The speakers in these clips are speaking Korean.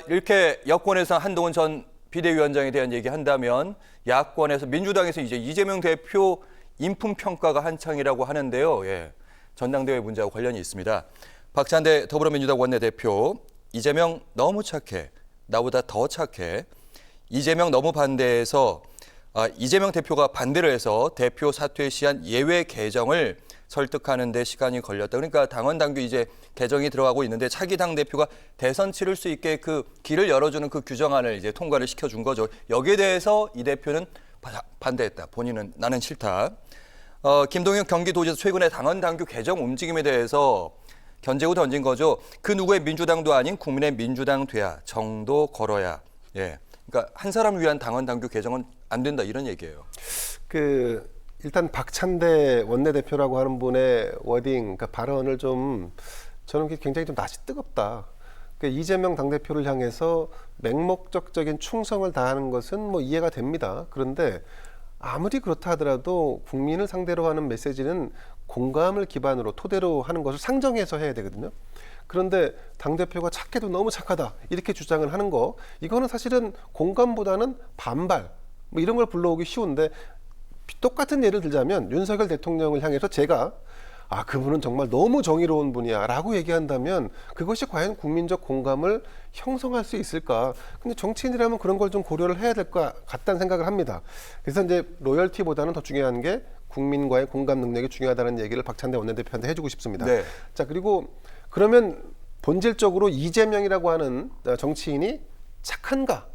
이렇게 여권에서 한동훈 전 비대위원장에 대한 얘기한다면 야권에서 민주당에서 이제 이재명 대표 인품 평가가 한창이라고 하는데요. 예, 전당대회 문제와 관련이 있습니다. 박찬대 더불어민주당 원내대표, 이재명 너무 착해, 나보다 더 착해, 이재명 너무 반대해서 이재명 대표가 반대를 해서 대표 사퇴 시한 예외 개정을 설득하는 데 시간이 걸렸다. 그러니까 당원 당규 이제 개정이 들어가고 있는데 차기 당 대표가 대선 치를 수 있게 그 길을 열어주는 그 규정안을 이제 통과를 시켜준 거죠. 여기에 대해서 이 대표는 반대했다. 본인은 나는 싫다. 김동연 경기도지사 최근에 당원 당규 개정 움직임에 대해서 견제구 던진 거죠. 그 누구의 민주당도 아닌 국민의 민주당 돼야 정도 걸어야. 예. 그러니까 한 사람을 위한 당원 당규 개정은 안 된다 이런 얘기예요. 일단 박찬대 원내대표라고 하는 분의 워딩, 그러니까 발언을 좀 저는 굉장히 좀 낯이 뜨겁다. 그러니까 이재명 당대표를 향해서 맹목적적인 충성을 다하는 것은 뭐 이해가 됩니다. 그런데 아무리 그렇다 하더라도 국민을 상대로 하는 메시지는 공감을 기반으로 토대로 하는 것을 상정해서 해야 되거든요. 그런데 당대표가 착해도 너무 착하다 이렇게 주장을 하는 거, 이거는 사실은 공감보다는 반발 뭐 이런 걸 불러오기 쉬운데, 똑같은 예를 들자면 윤석열 대통령을 향해서 제가 그분은 정말 너무 정의로운 분이야 라고 얘기한다면 그것이 과연 국민적 공감을 형성할 수 있을까? 근데 정치인이라면 그런 걸 좀 고려를 해야 될 것 같다는 생각을 합니다. 그래서 이제 로열티보다는 더 중요한 게 국민과의 공감 능력이 중요하다는 얘기를 박찬대 원내대표한테 해주고 싶습니다. 네. 자, 그리고 그러면 본질적으로 이재명이라고 하는 정치인이 착한가?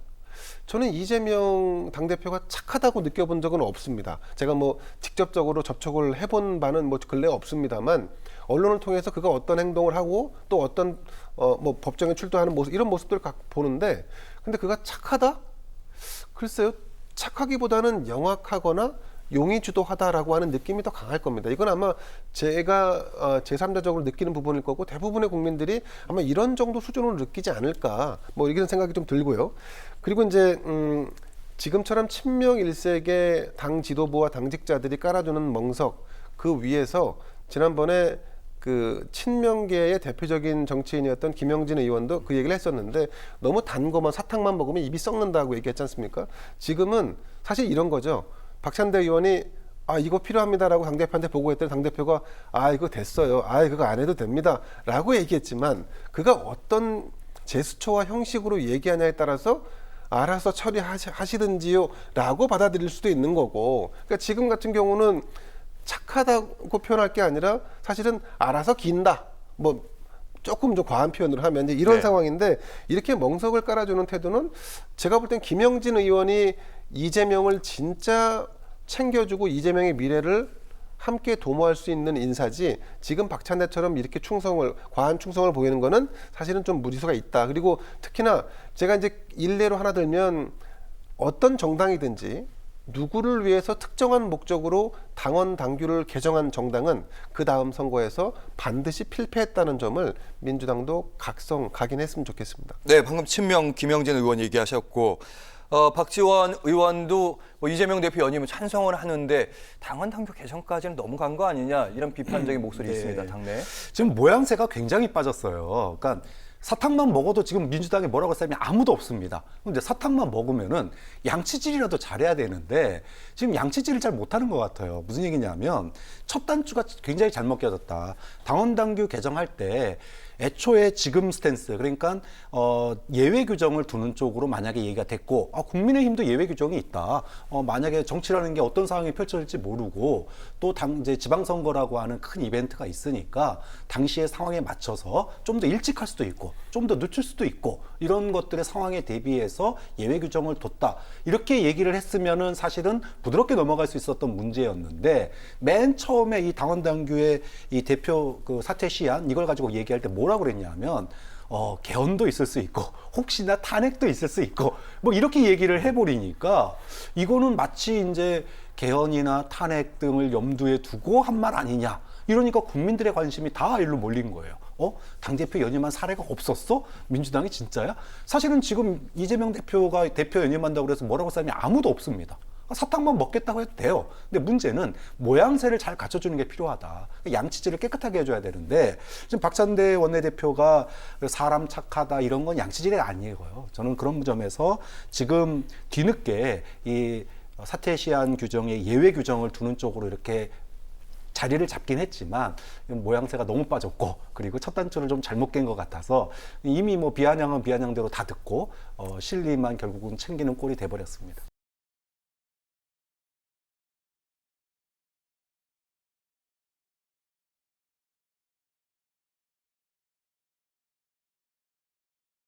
저는 이재명 당대표가 착하다고 느껴본 적은 없습니다. 제가 뭐 직접적으로 접촉을 해본 바는 뭐 근래 없습니다만, 언론을 통해서 그가 어떤 행동을 하고 또 어떤 뭐 법정에 출두하는 모습, 이런 모습들을 보는데, 근데 그가 착하다? 글쎄요, 착하기보다는 영악하거나 용의주도하다라고 하는 느낌이 더 강할 겁니다. 이건 아마 제가 제3자적으로 느끼는 부분일 거고, 대부분의 국민들이 아마 이런 정도 수준으로 느끼지 않을까, 뭐 이런 생각이 좀 들고요. 그리고 이제 지금처럼 친명일색의 당 지도부와 당직자들이 깔아주는 멍석, 그 위에서 지난번에 그 친명계의 대표적인 정치인이었던 김영진 의원도 그 얘기를 했었는데, 너무 단 거만 사탕만 먹으면 입이 썩는다고 얘기했지 않습니까? 지금은 사실 이런 거죠. 박찬대 의원이 이거 필요합니다라고 당대표한테 보고했더니 당대표가 이거 됐어요. 그거 안 해도 됩니다 라고 얘기했지만, 그가 어떤 제스처와 형식으로 얘기하냐에 따라서 알아서 처리하시든지요 라고 받아들일 수도 있는 거고, 그러니까 지금 같은 경우는 착하다고 표현할 게 아니라 사실은 알아서 긴다, 뭐 조금 좀 과한 표현을 하면 이제 이런 상황인데, 이렇게 멍석을 깔아주는 태도는 제가 볼 땐 김영진 의원이 이재명을 진짜 챙겨주고 이재명의 미래를 함께 도모할 수 있는 인사지, 지금 박찬대처럼 이렇게 과한 충성을 보이는 거는 사실은 좀 무리수가 있다. 그리고 특히나 제가 이제 일례로 하나 들면, 어떤 정당이든지 누구를 위해서 특정한 목적으로 당원 당규를 개정한 정당은 그 다음 선거에서 반드시 필패했다는 점을 민주당도 각인했으면 좋겠습니다. 네, 방금 친명 김영진 의원 얘기하셨고, 박지원 의원도 뭐 이재명 대표 연임을 찬성을 하는데 당원 당규 개정까지는 너무 간 거 아니냐, 이런 비판적인 목소리 있습니다, 당내. 지금 모양새가 굉장히 빠졌어요. 그러니까 사탕만 먹어도 지금 민주당에 뭐라고 할 사람이 아무도 없습니다. 근데 사탕만 먹으면은 양치질이라도 잘해야 되는데 지금 양치질을 잘 못하는 것 같아요. 무슨 얘기냐면 첫 단추가 굉장히 잘못 껴졌다. 당원 당규 개정할 때 애초에 지금 스탠스, 그러니까 예외 규정을 두는 쪽으로 만약에 얘기가 됐고, 국민의힘도 예외 규정이 있다. 만약에 정치라는 게 어떤 상황이 펼쳐질지 모르고 또 이제 지방선거라고 하는 큰 이벤트가 있으니까 당시의 상황에 맞춰서 좀 더 일찍 할 수도 있고 좀 더 늦출 수도 있고, 이런 것들의 상황에 대비해서 예외 규정을 뒀다. 이렇게 얘기를 했으면은 사실은 부드럽게 넘어갈 수 있었던 문제였는데, 맨 처음에 이 당원 당규의 이 대표 그 사퇴 시한 이걸 가지고 얘기할 때 뭐라고 그랬냐면 개헌도 있을 수 있고 혹시나 탄핵도 있을 수 있고 뭐 이렇게 얘기를 해버리니까, 이거는 마치 이제 개헌이나 탄핵 등을 염두에 두고 한 말 아니냐, 이러니까 국민들의 관심이 다 일로 몰린 거예요. 당대표 연임한 사례가 없었어? 민주당이 진짜야? 사실은 지금 이재명 대표가 대표 연임한다고 그래서 뭐라고 할 사람이 아무도 없습니다. 사탕만 먹겠다고 해도 돼요. 근데 문제는 모양새를 잘 갖춰주는 게 필요하다. 양치질을 깨끗하게 해줘야 되는데 지금 박찬대 원내대표가 사람 착하다 이런 건 양치질이 아니에요. 저는 그런 점에서 지금 뒤늦게 이 사퇴 시한 규정에 예외 규정을 두는 쪽으로 이렇게 자리를 잡긴 했지만 모양새가 너무 빠졌고 그리고 첫 단추를 좀 잘못 깬 것 같아서 이미 뭐 비아냥은 비아냥대로 다 듣고 실리만 결국은 챙기는 꼴이 돼버렸습니다.